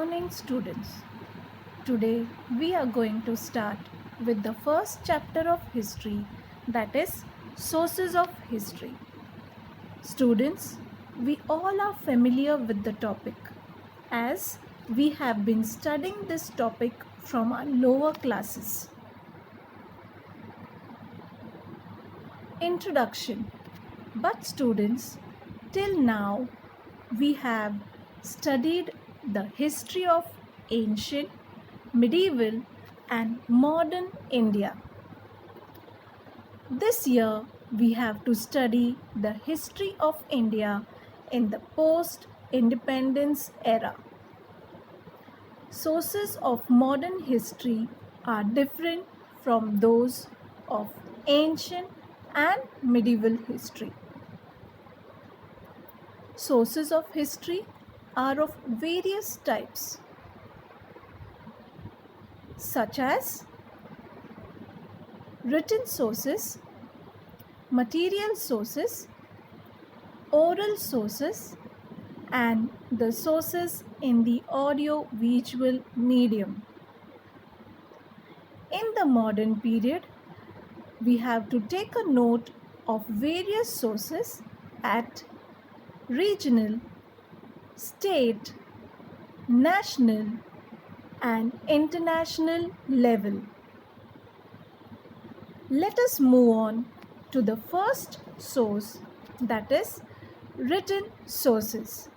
morning, students. Today we are going to start with the first chapter of history, that is, sources of history. Students, we all are familiar with the topic as we have been studying this topic from our lower classes. Introduction. But students, till now we have studied the history of ancient, medieval, and modern India. This year, we have to study the history of India in the post independence era. Sources of modern history are different from those of ancient and medieval history. Sources of history are of various types, such as written sources, material sources, oral sources, and the sources in the audio-visual medium. In the modern period, we have to take a note of various sources at regional, state, national, and international level. Let us move on to the first source, that is written sources.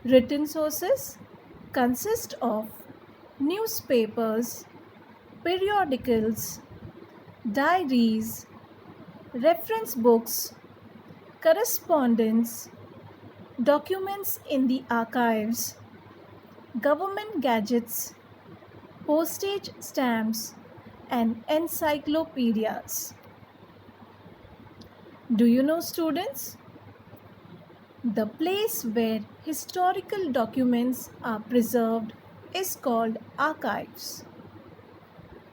Written sources consist of newspapers, periodicals, diaries, reference books, correspondence, documents in the archives, government gadgets, postage stamps, and encyclopedias. Do you know, students? The place where historical documents are preserved is called archives.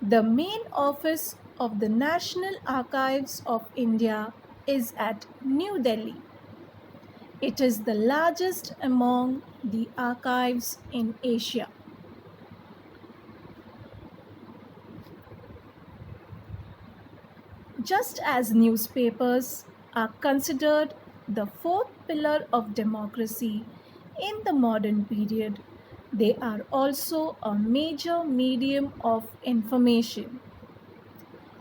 The main office of the National Archives of India is at New Delhi. It is the largest among the archives in Asia. Just as newspapers are considered the fourth pillar of democracy in the modern period, they are also a major medium of information.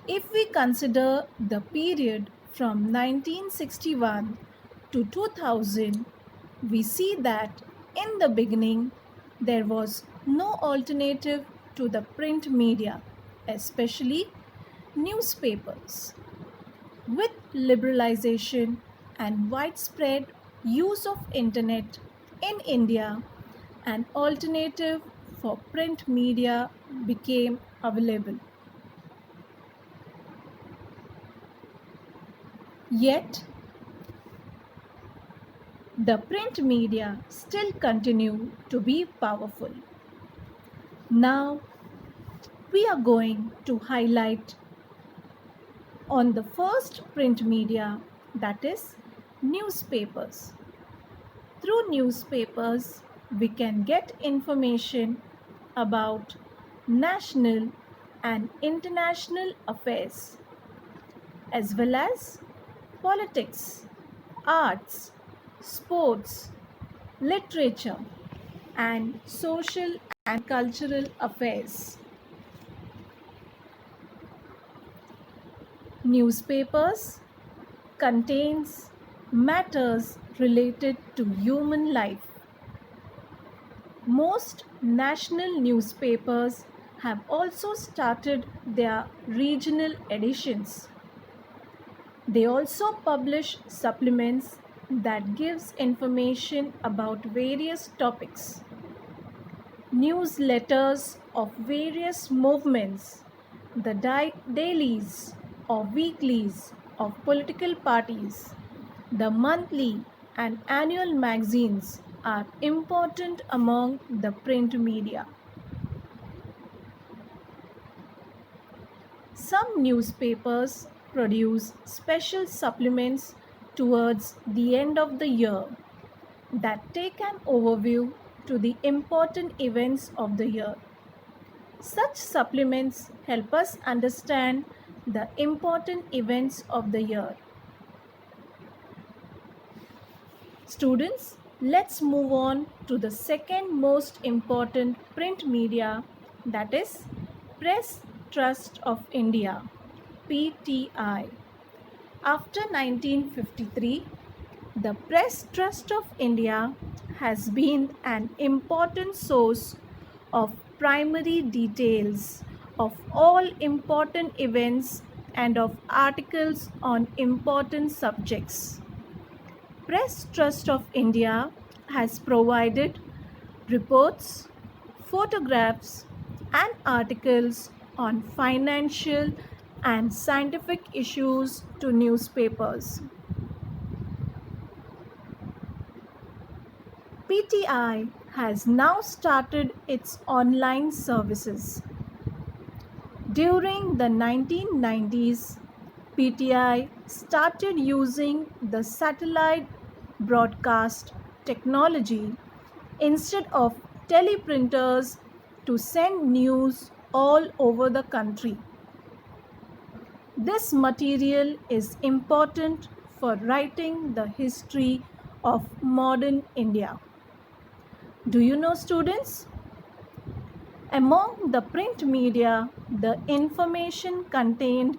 If we consider the period from 1961 to 2000, we see that in the beginning there was no alternative to the print media, especially newspapers. With liberalization and widespread use of internet in India, an alternative for print media became available. Yet, the print media still continue to be powerful. Now, we are going to highlight on the first print media, that is newspapers. Through newspapers, we can get information about national and international affairs, as well as politics, arts, sports, literature, and social and cultural affairs. Newspapers contains matters related to human life. Most national newspapers have also started their regional editions. They also publish supplements that gives information about various topics. Newsletters of various movements, the dailies or weeklies of political parties, the monthly and annual magazines are important among the print media. Some newspapers produce special supplements towards the end of the year that take an overview to the important events of the year. Such supplements help us understand the important events of the year. Students, let's move on to the second most important print media, that is Press Trust of India, PTI. After 1953, the Press Trust of India has been an important source of primary details of all important events and of articles on important subjects. Press Trust of India has provided reports, photographs, and articles on financial and scientific issues to newspapers. PTI has now started its online services. During the 1990s, PTI started using the satellite broadcast technology instead of teleprinters to send news all over the country. This material is important for writing the history of modern India. Do you know, students? Among the print media, the information contained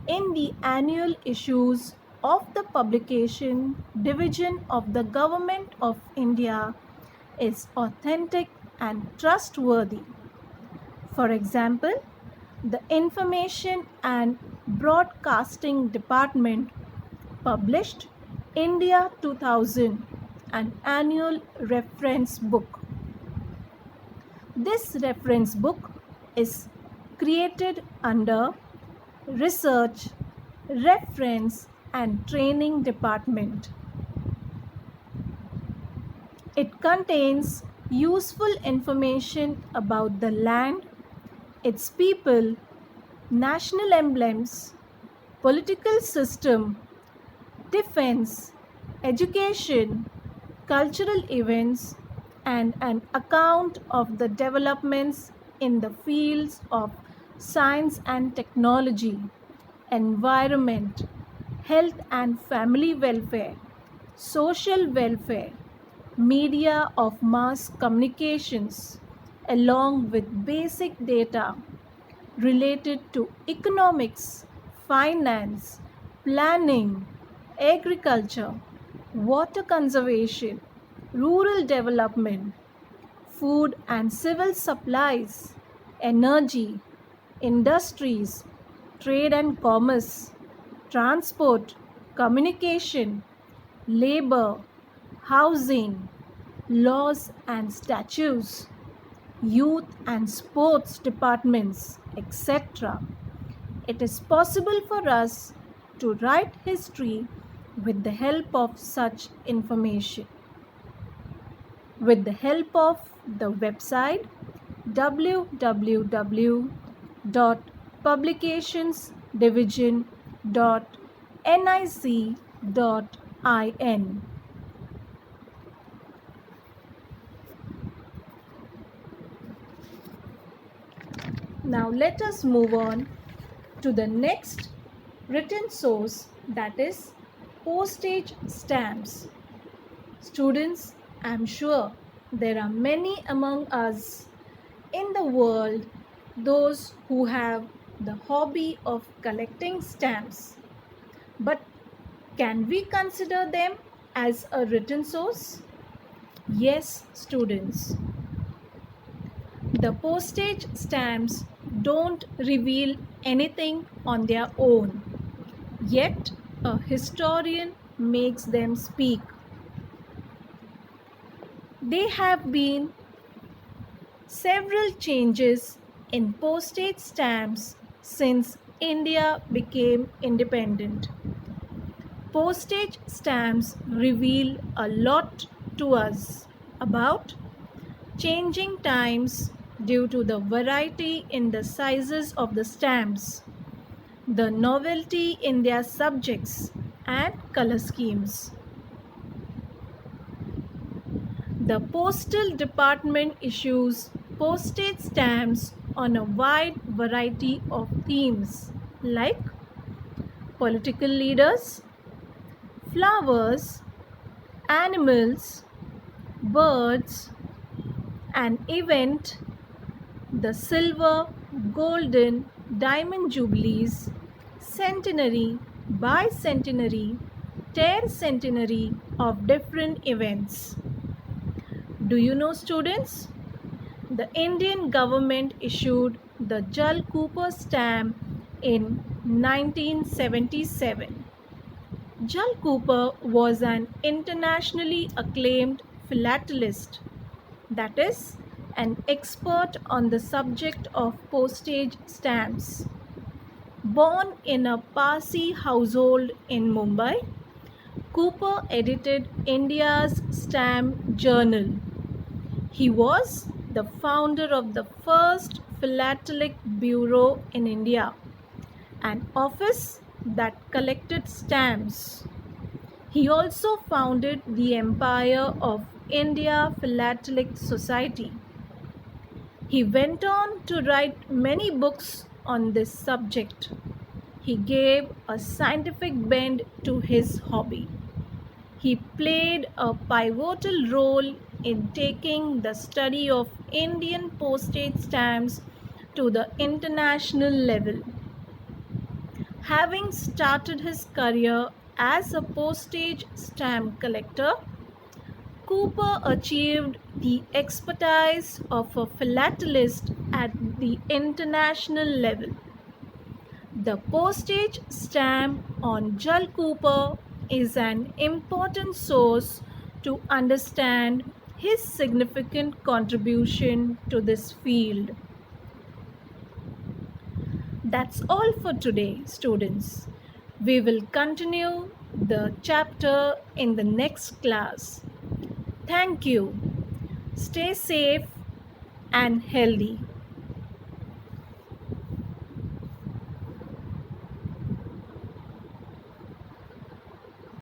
in the annual issues of the publication division of the Government of India is authentic and trustworthy. For example, the Information and Broadcasting Department published India 2000, an annual reference book. This reference book is created under Research, Reference and Training Department. It contains useful information about the land, its people, national emblems, political system, defense, education, cultural events, and an account of the developments in the fields of science and technology, environment, health and family welfare, social welfare, media of mass communications, along with basic data related to economics, finance, planning, agriculture, water conservation, rural development, food and civil supplies, energy, industries, trade and commerce, transport, communication, labor, housing, laws and statutes, youth and sports departments, etc. It is possible for us to write history with the help of such information. With the help of the website www.publicationsdivision.nic.in. Now let us move on to the next written source, that is postage stamps. Students, I am sure there are many among us in the world those who have the hobby of collecting stamps. But can we consider them as a written source? Yes, students. The postage stamps don't reveal anything on their own, yet a historian makes them speak. There have been several changes in postage stamps since India became independent. Postage stamps reveal a lot to us about changing times due to the variety in the sizes of the stamps, the novelty in their subjects and color schemes. The Postal Department issues postage stamps on a wide variety of themes like political leaders, flowers, animals, birds, an event, the silver, golden, diamond jubilees, centenary, bicentenary, tercentenary of different events. Do you know, students? The Indian government issued the Jal Cooper stamp in 1977. Jal Cooper was an internationally acclaimed philatelist, that is, an expert on the subject of postage stamps. Born in a Parsi household in Mumbai, Cooper edited India's stamp journal. He was the founder of the first philatelic bureau in India, an office that collected stamps. He also founded the Empire of India Philatelic Society. He went on to write many books on this subject. He gave a scientific bent to his hobby. He played a pivotal role in taking the study of Indian postage stamps to the international level. Having started his career as a postage stamp collector, Cooper achieved the expertise of a philatelist at the international level. The postage stamp on Jal Cooper is an important source to understand his significant contribution to this field. That's all for today, students. We will continue the chapter in the next class. Thank you. Stay safe and healthy.